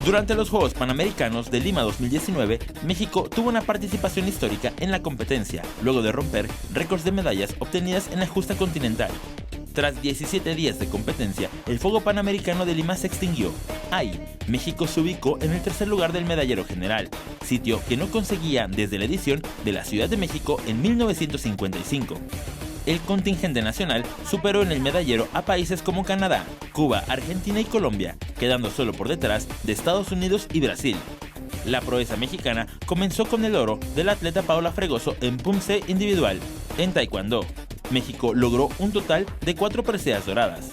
Durante los Juegos Panamericanos de Lima 2019, México tuvo una participación histórica en la competencia, luego de romper récords de medallas obtenidas en la justa continental. Tras 17 días de competencia, el Fuego Panamericano de Lima se extinguió. Ahí, México se ubicó en el tercer lugar del medallero general, sitio que no conseguía desde la edición de la Ciudad de México en 1955. El contingente nacional superó en el medallero a países como Canadá, Cuba, Argentina y Colombia, quedando solo por detrás de Estados Unidos y Brasil. La proeza mexicana comenzó con el oro del atleta Paola Fregoso en Pumse individual. En Taekwondo, México logró un total de 4 preseas doradas.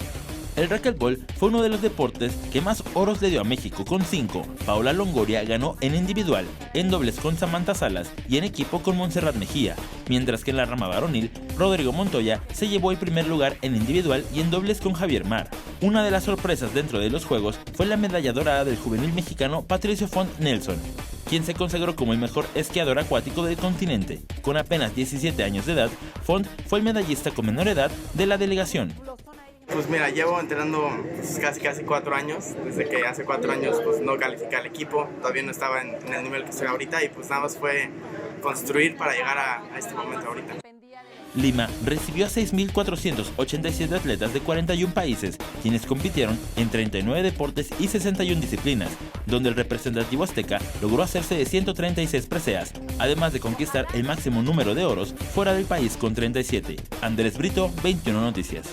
El racquetball fue uno de los deportes que más oros le dio a México con 5. Paola Longoria ganó en individual, en dobles con Samantha Salas y en equipo con Montserrat Mejía, mientras que en la rama varonil, Rodrigo Montoya se llevó el primer lugar en individual y en dobles con Javier Mar. Una de las sorpresas dentro de los Juegos fue la medalla dorada del juvenil mexicano Patricio Font Nelson, quien se consagró como el mejor esquiador acuático del continente. Con apenas 17 años de edad, Font fue el medallista con menor edad de la delegación. Pues mira, llevo entrenando casi 4 años, desde que hace 4 años pues no calificé al equipo, todavía no estaba en el nivel que estoy ahorita y pues nada más fue construir para llegar a este momento ahorita. Lima recibió a 6.487 atletas de 41 países, quienes compitieron en 39 deportes y 61 disciplinas, donde el representativo azteca logró hacerse de 136 preseas, además de conquistar el máximo número de oros fuera del país con 37. Andrés Brito, 21 Noticias.